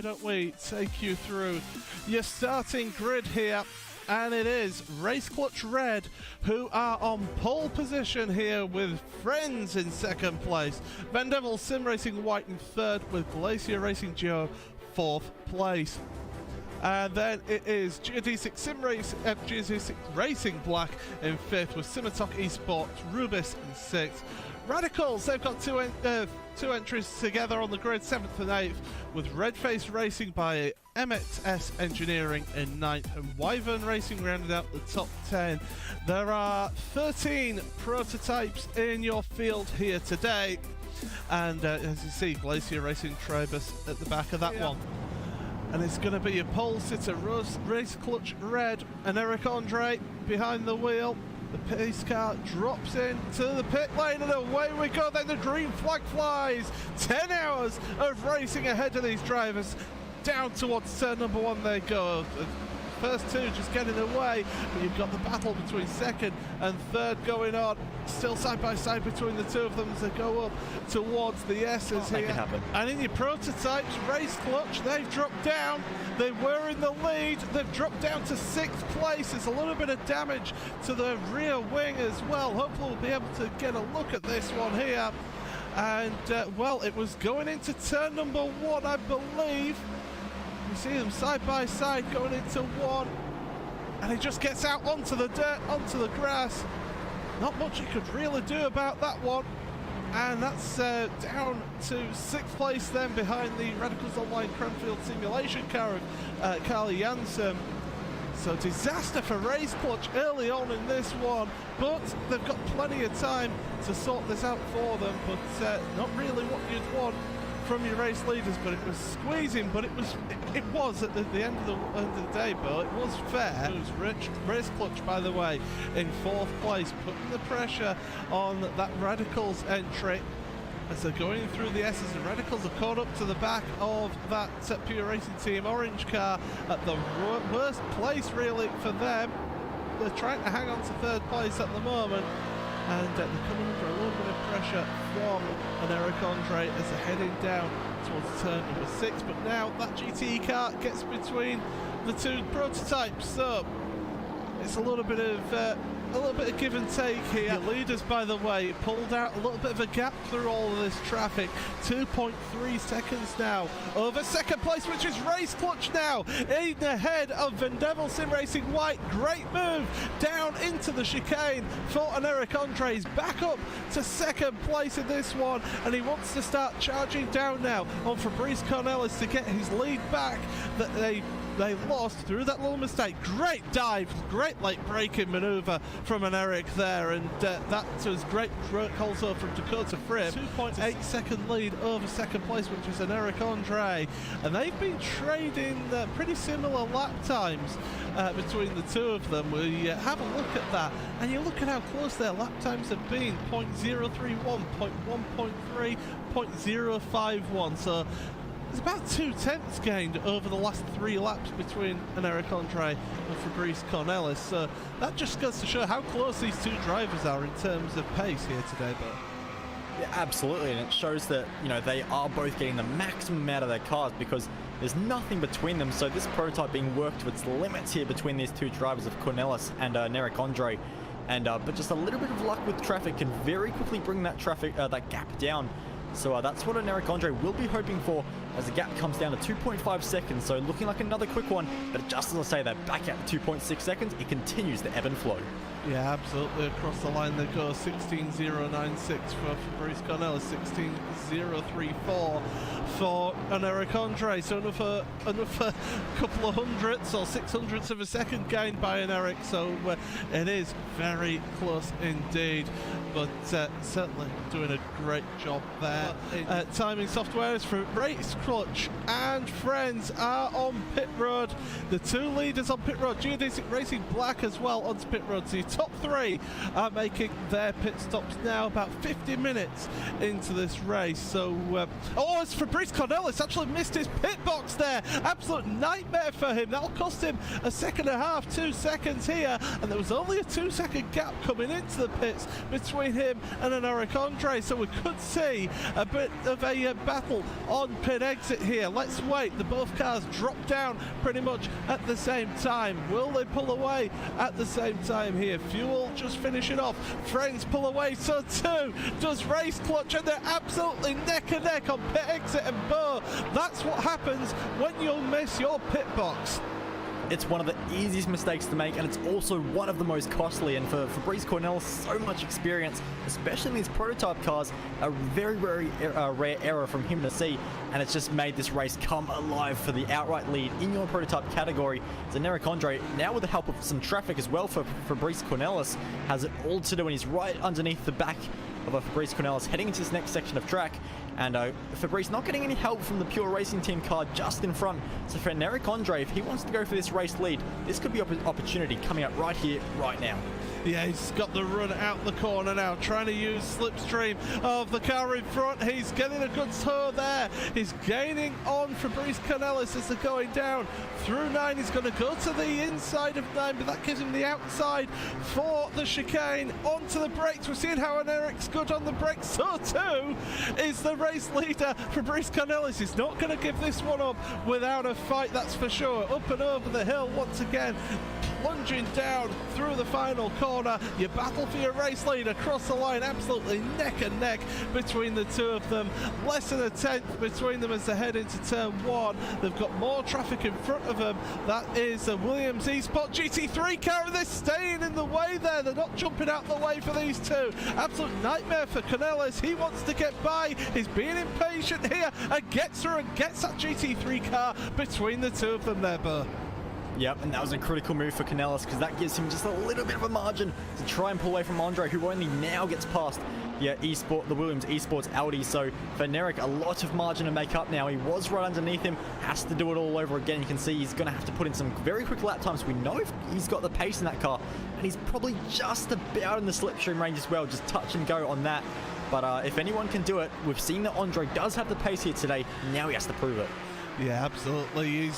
why don't we take you through your starting grid here? And it is Race Clutch Red who are on pole position here with Friends in second place. Vendevil Sim Racing White in third with Glacier Racing Geo fourth place. And then it is GD6 Racing Black in fifth with Simotok eSport Rubis in sixth. Radicals, they've got two entries together on the grid, 7th and 8th, with Redface Racing by M8S Engineering in 9th, and Wyvern Racing rounded out the top 10. There are 13 prototypes in your field here today, and as you see, Glacier Racing Trebus at the back of that one. And it's going to be a pole sitter, Race Clutch Red, and Eric Andre behind the wheel. The pace car drops into the pit lane and away we go. Then the green flag flies. 10 hours of racing ahead of these drivers. Down towards turn number one they go. The first two just getting away, but you've got the battle between second and third going on. Still side by side between the two of them as they go up towards the S's here. And in your prototypes, Race Clutch, they've dropped down. They were in the lead. They've dropped down to 6th place. There's a little bit of damage to the rear wing as well. Hopefully we'll be able to get a look at this one here. And well, it was going into turn number one, I believe. You see them side by side going into one, and he just gets out onto the dirt, onto the grass. Not much he could really do about that one, and that's down to 6th place then behind the Radicals Online Cranfield Simulation car of Carly Janssen. So disaster for Race Clutch early on in this one, but they've got plenty of time to sort this out for them, but not really what you'd want from your race leaders. But it was squeezing, but it was at the end of the day, Bill, it was fair. It was Race Clutch, by the way, in 4th place, putting the pressure on that Radicals entry as they're going through the S's, and Radicals are caught up to the back of that Pure Racing Team orange car at the worst place really for them. They're trying to hang on to 3rd place at the moment, and they're coming under a little bit of pressure from an Eric Andre as they're heading down towards turn number 6. But now that GTE car gets between the two prototypes, so it's a little bit of give and take here. The leaders, by the way, pulled out a little bit of a gap through all of this traffic. 2.3 seconds now over 2nd place, which is Race Clutch now in ahead of Vendevil Sim Racing White. Great move down into the chicane for an Eric Andre. He's back up to 2nd place in this one, and he wants to start charging down now on Fabrice Cornelis to get his lead back that they lost through that little mistake. Great dive, great late braking maneuver from an Eric there, and that was great work also from Dakota Fripp. 2.8 second lead over 2nd place, which is an Eric Andre, and they've been trading pretty similar lap times between the two of them. We have a look at that, and you look at how close their lap times have been: 0.031, 0.1.3, 0.051. So there's about 2/10 gained over the last 3 laps between an Eric Andre and Fabrice Cornelis. So that just goes to show how close these two drivers are in terms of pace here today, Bill. Yeah, absolutely, and it shows that, you know, they are both getting the maximum out of their cars because there's nothing between them. So this prototype being worked to its limits here between these two drivers of Cornelis and Eric Andre. And but just a little bit of luck with traffic can very quickly bring that that gap down. So that's what an Eric Andre will be hoping for as the gap comes down to 2.5 seconds. So looking like another quick one, but just as I say that, back at 2.6 seconds, it continues the ebb and flow. Yeah, absolutely. Across the line they go. 16.096 for Fabrice Cornelis, 16.034 for an Eric Andre. So another couple of hundredths or 600ths of a second gained by an Eric. So it is very close indeed. But certainly doing a great job there. Timing software is for Race Clutch and Friends are on pit road. The two leaders on pit road, Geodesic Racing Black as well onto pit road. So your top 3 are making their pit stops now, about 50 minutes into this race. So, oh, it's Fabrice Cornelis actually missed his pit box there. Absolute nightmare for him. That'll cost him a 2.5, 2 seconds here. And there was only a 2-second gap coming into the pits between him and an Eric Andre, so we could see a bit of a battle on pit exit here. Let's wait. The both cars drop down pretty much at the same time. Will they pull away at the same time here? Fuel just finishing off. Friends pull away, so too does Race Clutch, and they're absolutely neck and neck on pit exit and Bo. That's what happens when you miss your pit box. It's one of the easiest mistakes to make, and it's also one of the most costly. And for Fabrice Cornelis, so much experience, especially in these prototype cars, a very, very rare error from him to see, and it's just made this race come alive for the outright lead in your prototype category. So Eric Andre, now with the help of some traffic as well for Fabrice Cornelis, has it all to do, and he's right underneath the back of Fabrice Cornelis heading into this next section of track. And Fabrice not getting any help from the Pure Racing Team car just in front. So for Eric Andre, if he wants to go for this race lead, this could be an opportunity coming up right here, right now. Yeah, he's got the run out the corner now, trying to use slipstream of the car in front. He's getting a good tow there. He's gaining on Fabrice Cornelis as they're going down through 9. He's going to go to the inside of 9, but that gives him the outside for the chicane. Onto the brakes. We're seeing how Eric's good on the brakes. So too is the race leader, Fabrice Cornelis. He's not going to give this one up without a fight, that's for sure. Up and over the hill once again, plunging down through the final corner. You battle for your race lead across the line, absolutely neck and neck between the two of them. Less than a tenth between them as they head into turn 1. They've got more traffic in front of them. That is a Williams eSport GT3 car, and they're staying in the way there. They're not jumping out the way for these two. Absolute nightmare for Cornelis. He wants to get by. He's being impatient here and gets through and gets that GT3 car between the two of them there, Burr. Yep, and that was a critical move for Cornelis, because that gives him just a little bit of a margin to try and pull away from Andre, who only now gets past the Williams eSports Audi. So for Eric, a lot of margin to make up now. He was right underneath him, has to do it all over again. You can see he's going to have to put in some very quick lap times. We know if he's got the pace in that car, and he's probably just about in the slipstream range as well, just touch and go on that. But if anyone can do it, we've seen that Andre does have the pace here today. Now he has to prove it. Yeah, absolutely.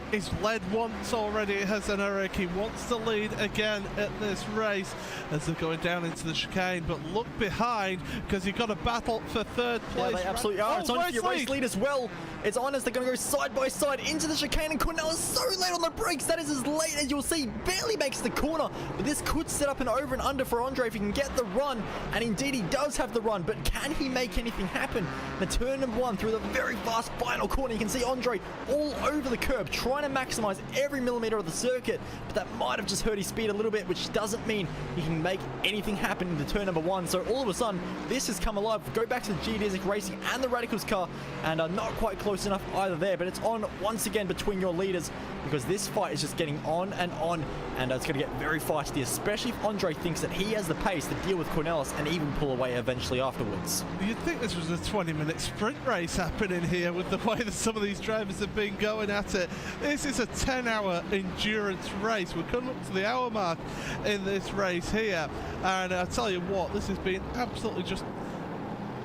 He's led once already, has an Eric. He wants to lead again at this race as they're going down into the chicane. But look behind, because you've got a battle for third place. Yeah, they absolutely are. It's on for your race lead as well. It's on as they're going to go side by side into the chicane, and Cornelis is so late on the brakes. That is as late as you'll see. Barely makes the corner, but this could set up an over and under for Andre if he can get the run. And indeed, he does have the run, but can he make anything happen? The turn number 1 through the very fast final corner. You can see Andre all over the curb, trying to maximize every millimeter of the circuit, but that might have just hurt his speed a little bit, which doesn't mean he can make anything happen in the turn number 1. So all of a sudden, this has come alive. Go back to the Geodesic Racing and the Radicals car, and not quite close enough either there, but it's on once again between your leaders, because this fight is just getting on, and it's going to get very feisty, especially if Andre thinks that he has the pace to deal with Cornelis and even pull away eventually afterwards. You'd think this was a 20-minute sprint race happening here with the way that some of these drivers have been going at it. This is a 10-hour endurance race. We're coming up to the hour mark in this race here, and I tell you what, this has been absolutely just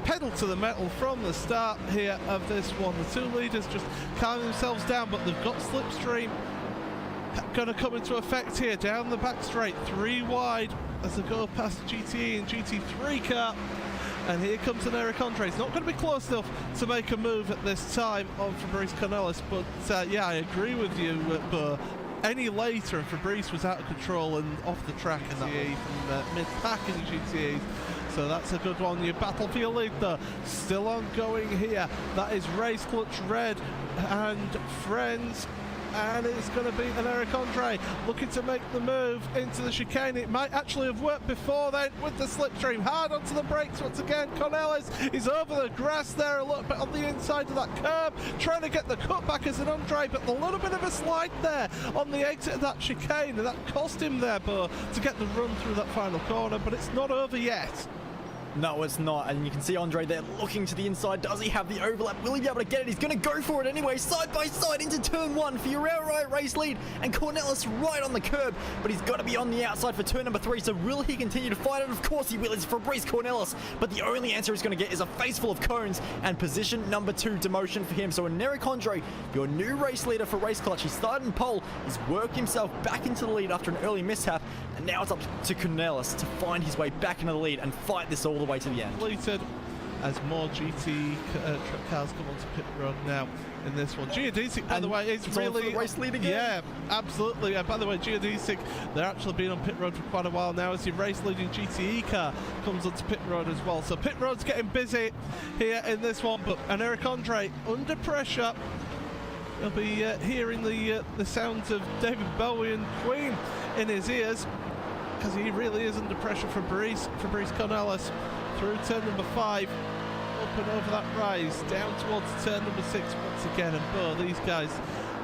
pedal to the metal from the start here of this one. The two leaders just calming themselves down, but they've got slipstream going to come into effect here down the back straight, 3 wide as they go past GTE and GT3 car. And here comes an Eric Andre. He's not going to be close enough to make a move at this time on Fabrice Cornelis, but yeah, I agree with you, but any later and Fabrice was out of control and off the track as he from mid-pack in the GTEs. So that's a good one. Your battle for your lead though, still ongoing here. That is Race Clutch Red and Friends. And it's going to be an Eric Andre looking to make the move into the chicane. It might actually have worked before then with the slipstream. Hard onto the brakes once again. Cornelis is over the grass there a little bit on the inside of that curb, trying to get the cutback as an Andre, but a little bit of a slide there on the exit of that chicane, and that cost him there, Bo, to get the run through that final corner, but it's not over yet. No, it's not, and you can see Andre there looking to the inside. Does he have the overlap? Will he be able to get it? He's going to go for it anyway, side by side into turn 1 for your outright race lead, and Cornelis right on the curb, but he's got to be on the outside for turn number 3, so will he continue to fight it? Of course he will. It's Fabrice Cornelis, but the only answer he's going to get is a face full of cones and position number 2 demotion for him. So Eric Andre, your new race leader for Race Clutch, he started in pole, he's worked himself back into the lead after an early mishap, and now it's up to Cornelis to find his way back into the lead and fight this all the way to the end. Completed as more GT cars come onto pit road now in this one. Geodesic, by the way, is really the race lead again. Yeah, absolutely. By the way, Geodesic, they're actually been on pit road for quite a while now as your race leading GTE car comes onto pit road as well. So pit road's getting busy here in this one, but Eric Andre under pressure. He'll be hearing the sounds of David Bowie and Queen in his ears, because he really is under pressure for Fabrice Cornelis through turn number 5, up and over that rise, down towards turn number 6 once again. And Bo, these guys,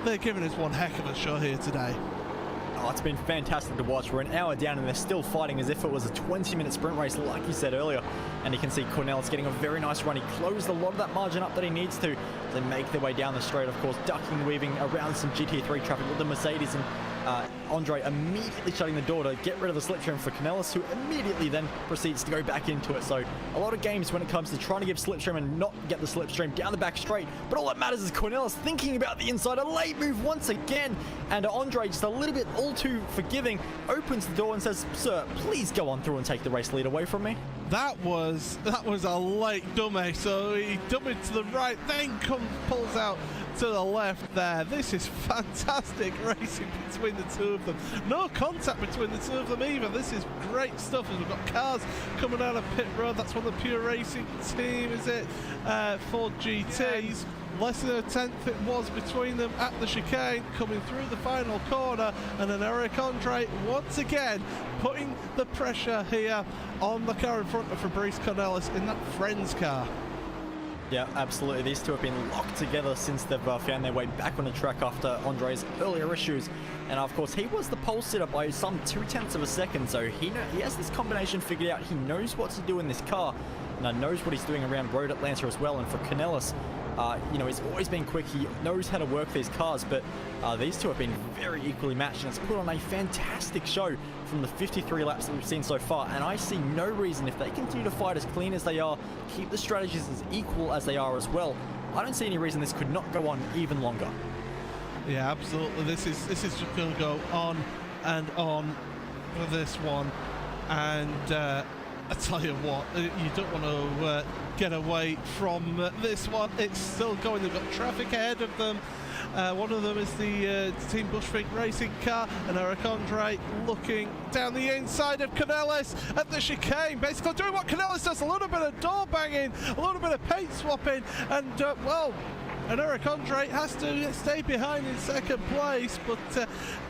they're giving us one heck of a show here today. Oh, it's been fantastic to watch. We're an hour down and they're still fighting as if it was a 20-minute sprint race, like you said earlier. And you can see Cornelis getting a very nice run. He closed a lot of that margin up that he needs to make their way down the straight, of course, ducking, weaving around some GT3 traffic with the Mercedes, and Andre immediately shutting the door to get rid of the slipstream for Cornelis, who immediately then proceeds to go back into it. So a lot of games when it comes to trying to give slipstream and not get the slipstream down the back straight, but all that matters is Cornelis thinking about the inside. A late move once again, and Andre, just a little bit all too forgiving, opens the door and says, "Sir, please go on through and take the race lead away from me." That was a late dummy. So he dummied to the right, then pulls out to the left there. This is fantastic racing between the two of them. No contact between the two of them either. This is great stuff as we've got cars coming out of pit road. That's one of the Pure Racing team, is it? Ford GTs. Less than a tenth it was between them at the chicane, coming through the final corner, and then Eric Andre once again putting the pressure here on the car in front of Fabrice Cornelis in that Friends car. Yeah, absolutely. These two have been locked together since they've found their way back on the track after Andre's earlier issues. And of course, he was the pole sitter by some 0.2 of a second, so he has this combination figured out. He knows what to do in this car, and knows what he's doing around Road Atlanta as well. And for Cornelis, he's always been quick. He knows how to work these cars, but these two have been very equally matched, and it's put on a fantastic show from the 53 laps that we've seen so far. And I see no reason, if they continue to fight as clean as they are, keep the strategies as equal as they are as well, I don't see any reason this could not go on even longer. Yeah, absolutely. This is just going to go on and on for this one. And I tell you what, you don't want to get away from this one. It's still going. They've got traffic ahead of them. One of them is the Team Bushfink Racing car, and Eric Andre looking down the inside of Cornelis at the chicane, basically doing what Cornelis does, a little bit of door banging, a little bit of paint swapping, and and Eric Andre has to stay behind in second place, but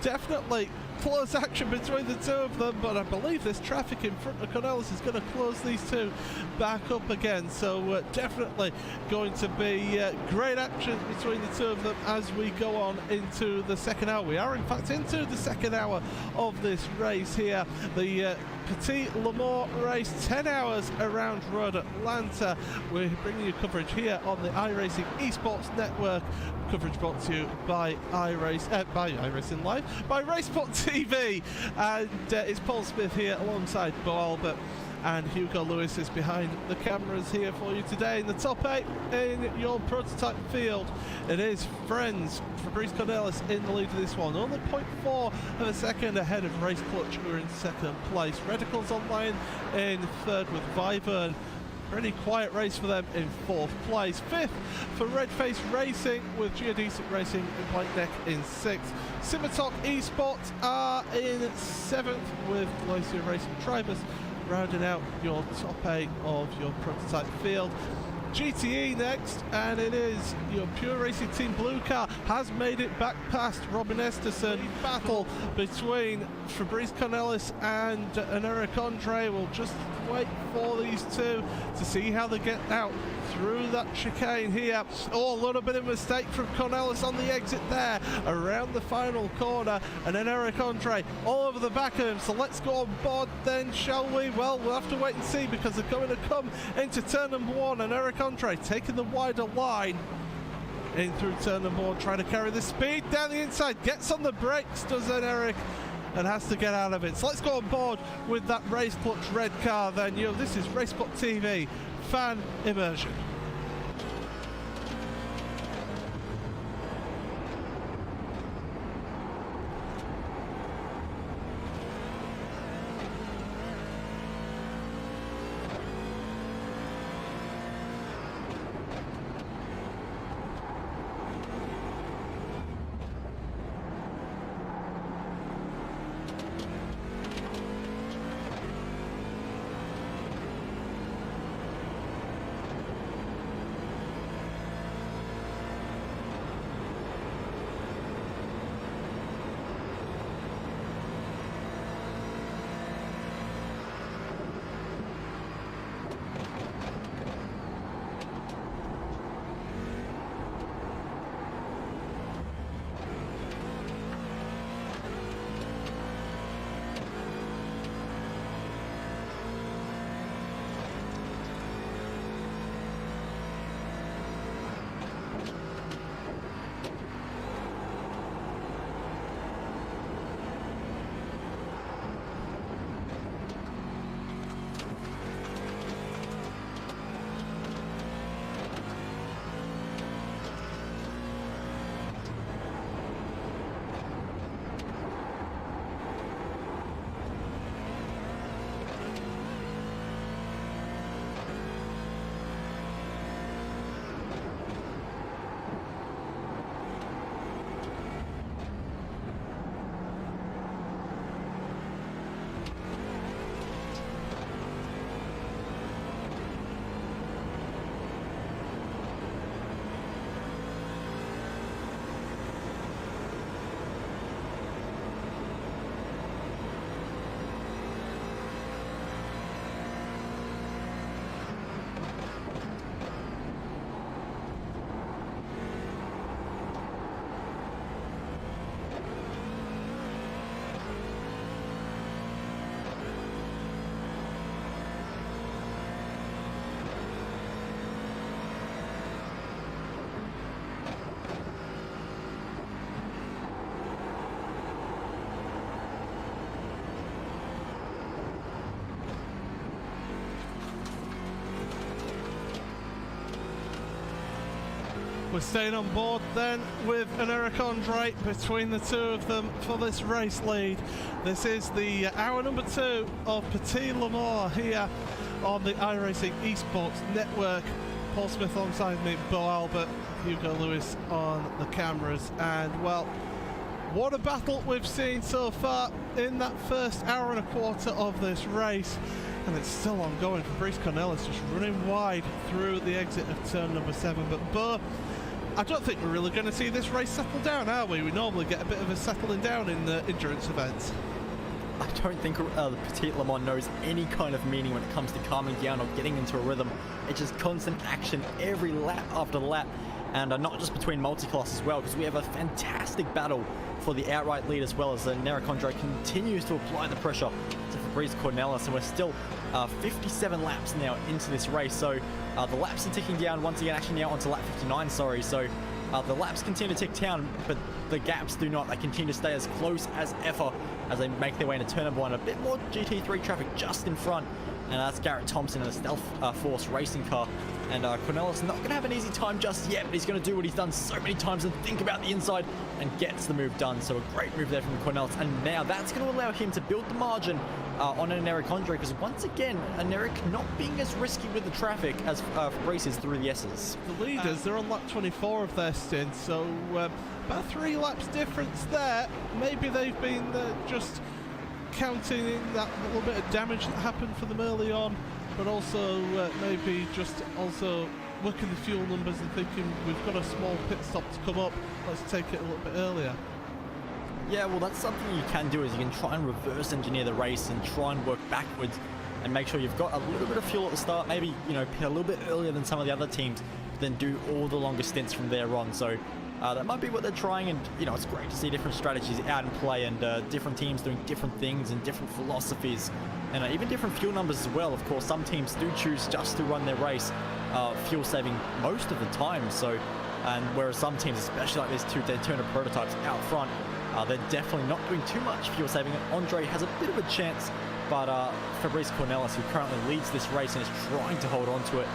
definitely close action between the two of them. But I believe this traffic in front of Cornelis is going to close these two back up again, so definitely going to be great action between the two of them as we go on into the second hour. We are in fact into the second hour of this race here, the Petit Le Mans race, 10 hours around Road Atlanta. We're bringing you coverage here on the iRacing eSports Network. Coverage brought to you by iRacing Live, by RaceSpot TV, and it's Paul Smith here alongside Bo Albert, and Hugo Lewis is behind the cameras here for you today. In the top 8 in your prototype field, it is Friends, Fabrice Cornelis in the lead of this one, only 0.4 of a second ahead of Race Clutch, who are in second place. Radicals online in third with Vivern. Pretty quiet race for them in fourth place. Fifth for Redface Racing, with Geodesic Racing and White Neck in sixth. Simitok eSport are in seventh, with Glacier Racing Tribus rounding out your top 8 of your prototype field. GTE next, and it is your Pure Racing Team Blue car has made it back past Robin Esterson. Battle between Fabrice Cornelis and Eric Andre. We'll just wait for these two to see how they get out through that chicane here. Oh, a little bit of mistake from Cornelis on the exit there, around the final corner, and then Eric Andre all over the back of him. So let's go on board then, shall we? Well, we'll have to wait and see, because they're going to come into turn number 1, and Eric Andre taking the wider line in through turn number 1, trying to carry the speed down the inside, gets on the brakes, does then Eric, and has to get out of it. So let's go on board with that Race Clutch red car then. This is RaceSpot TV fan immersion. We're staying on board then with an Eric Andre between the two of them for this race lead. This is the hour number 2 of Petit Le Mans here on the iRacing eSports network. Paul Smith alongside me, Bo Albert, Hugo Lewis on the cameras, and well, what a battle we've seen so far in that first hour and a quarter of this race. And it's still ongoing. Fabrice Cornelis just running wide through the exit of turn number 7. But Bo, I don't think we're really going to see this race settle down, are we? We normally get a bit of a settling down in the endurance events. I don't think the Petit Le Mans knows any kind of meaning when it comes to calming down or getting into a rhythm. It's just constant action every lap after lap, and not just between multiclass as well, because we have a fantastic battle for the outright lead, as well as Eric Andre continues to apply the pressure to Fabrice Cornelis, and we're still 57 laps now into this race. So the laps are ticking down once again, actually now onto lap 59, sorry. So the laps continue to tick down, but the gaps do not. They continue to stay as close as ever as they make their way into turn number 1. A bit more GT3 traffic just in front, and that's Garrett Thompson in a Stealth Force racing car. And Cornelis not going to have an easy time just yet, but he's going to do what he's done so many times and think about the inside and gets the move done. So a great move there from Cornelis, and now that's going to allow him to build the margin on an Eric Andre, because once again, an Eric not being as risky with the traffic as Fabrice is through the S's. The leaders, they're on lap 24 of their stint, so about 3 laps difference there. Maybe they've been just counting in that little bit of damage that happened for them early on, but also maybe just also working the fuel numbers and thinking we've got a small pit stop to come up, let's take it a little bit earlier. Yeah, well, that's something you can do, is you can try and reverse engineer the race and try and work backwards and make sure you've got a little bit of fuel at the start, maybe, you know, pit a little bit earlier than some of the other teams, then do all the longer stints from there on. So that might be what they're trying, and you know, it's great to see different strategies out in play, and different teams doing different things and different philosophies, and even different fuel numbers as well. Of course, some teams do choose just to run their race fuel saving most of the time, so, and whereas some teams, especially like these two Daytona prototypes out front, they're definitely not doing too much fuel saving. Andre has a bit of a chance, but Fabrice Cornelis, who currently leads this race and is trying to hold on to it,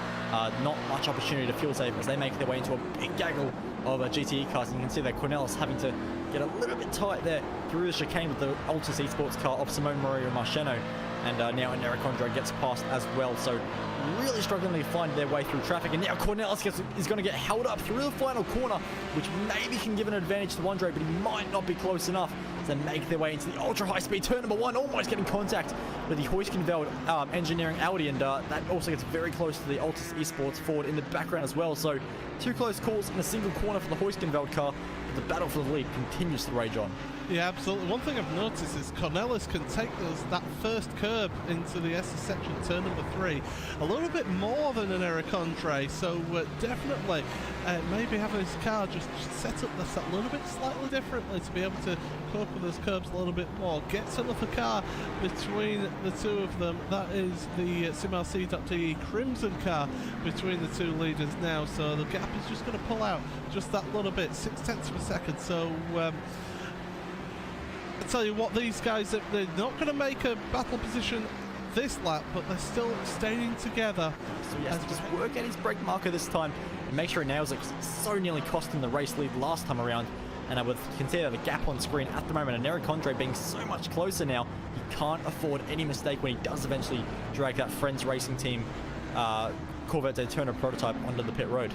not much opportunity to fuel save as they make their way into a big gaggle of GTE cars. And you can see that Cornelis having to get a little bit tight there through the chicane with the Altus eSports car of Simone Maria Marcheno, and now Eric Andre gets past as well. So really struggling to find their way through traffic, and now Cornelis is going to get held up through the final corner, which maybe can give an advantage to Andre, but he might not be close enough to make their way into the ultra high speed turn number 1, almost getting contact with the Huiskenveld engineering Audi, and that also gets very close to the Altus eSports Ford in the background as well. So 2 close calls in a single corner for the Huiskenveld car, but the battle for the lead continues to rage on. Yeah, absolutely. One thing I've noticed is Cornelis can take that first curb into the SS section, turn number 3, a little bit more than an Eric Andre. So definitely, maybe having his car just set up this a little bit slightly differently to be able to cope with those curbs a little bit more. Gets another car between the two of them. That is the SimRC.de Crimson car between the two leaders now. So the gap is just going to pull out just that little bit, 0.6 of a second. So I tell you what, these guys, they're not going to make a battle position this lap, but they're still staying together. So he has to just work out his brake marker this time and make sure he nails it, because it's so nearly cost him the race lead last time around. And I would consider the gap on screen at the moment, and Eric Andre being so much closer now, he can't afford any mistake when he does eventually drag that Friends Racing Team Corvette Daytona prototype onto the pit road.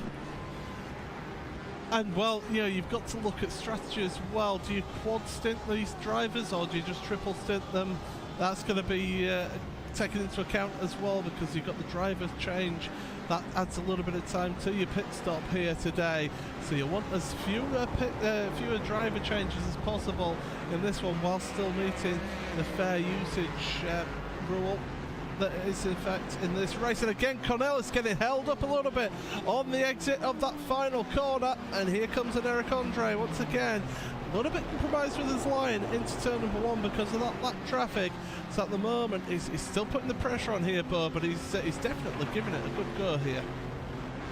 And well, you know, you've got to look at strategy as well. Do you quad stint these drivers, or do you just triple stint them? That's going to be taken into account as well, because you've got the driver's change. That adds a little bit of time to your pit stop here today. So you want as fewer driver changes as possible in this one, while still meeting the fair usage rule that is in fact in this race. And again, Cornelis getting held up a little bit on the exit of that final corner, and here comes an Eric Andre once again, a little bit compromised with his line into turn number 1 because of that lap traffic. So at the moment he's still putting the pressure on here, Bo, but he's definitely giving it a good go here.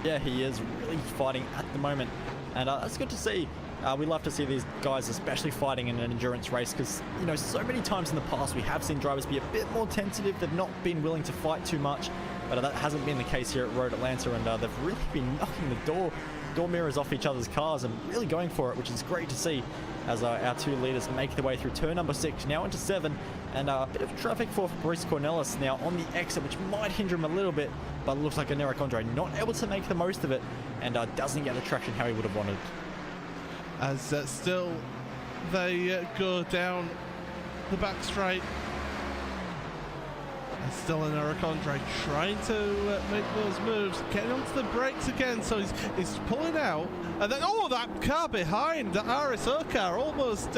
Yeah, he is really fighting at the moment, and that's good to see. We love to see these guys especially fighting in an endurance race, because, you know, so many times in the past we have seen drivers be a bit more tentative. They've not been willing to fight too much, but that hasn't been the case here at Road Atlanta, and they've really been knocking the door door mirrors off each other's cars and really going for it, which is great to see as our two leaders make their way through turn number 6, now into 7, and a bit of traffic for Fabrice Cornelis now on the exit, which might hinder him a little bit, but it looks like Eric Andre not able to make the most of it and doesn't get the traction how he would have wanted. As still they go down the back straight. And still an Eric Andre trying to make those moves, getting onto the brakes again, so he's pulling out, and then that car behind, the RSO car, almost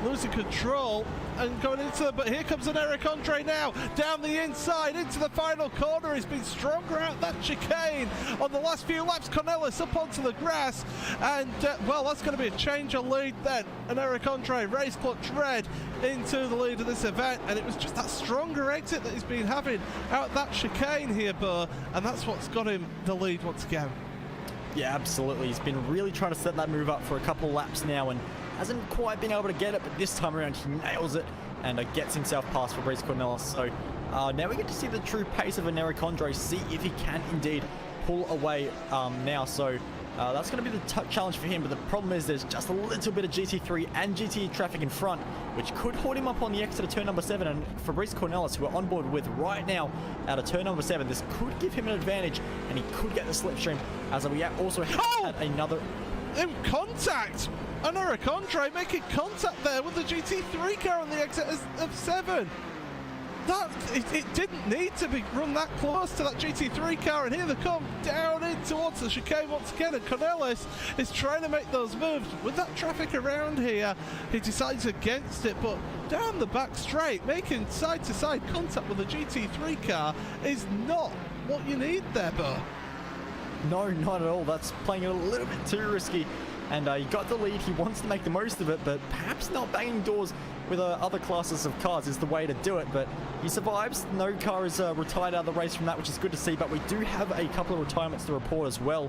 losing control and going into but here comes an Eric Andre now, down the inside into the final corner. He's been stronger out that chicane on the last few laps. Cornelis up onto the grass, and well, that's going to be a change of lead then. And Eric Andre, RaceSpot Red, into the lead of this event, and it was just that stronger exit that he's been having out that chicane here, Bo, and that's what's got him the lead once again. Yeah, absolutely. He's been really trying to set that move up for a couple of laps now and hasn't quite been able to get it, but this time around he nails it and gets himself past Fabrice Cornelis. So now we get to see the true pace of an Eric Andre, see if he can indeed pull away now. So that's going to be the challenge for him, but the problem is there's just a little bit of GT3 and GT traffic in front, which could hold him up on the exit of turn number 7, and Fabrice Cornelis, who we're on board with right now out of turn number 7, this could give him an advantage, and he could get the slipstream, as we also had another... In contact! And Eric Andre making contact there with the GT3 car on the exit of 7. It didn't need to be run that close to that GT3 car, and here they come down in towards the chicane once again, and Cornelis is trying to make those moves. With that traffic around here, he decides against it, but down the back straight, making side-to-side contact with the GT3 car is not what you need there, Bo. No, not at all. That's playing it a little bit too risky. And he got the lead. He wants to make the most of it, but perhaps not banging doors with other classes of cars is the way to do it. But he survives. No car is retired out of the race from that, which is good to see. But we do have a couple of retirements to report as well,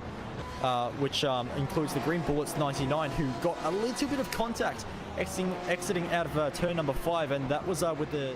which includes the Green Bullets 99, who got a little bit of contact exiting out of turn number 5, and that was with the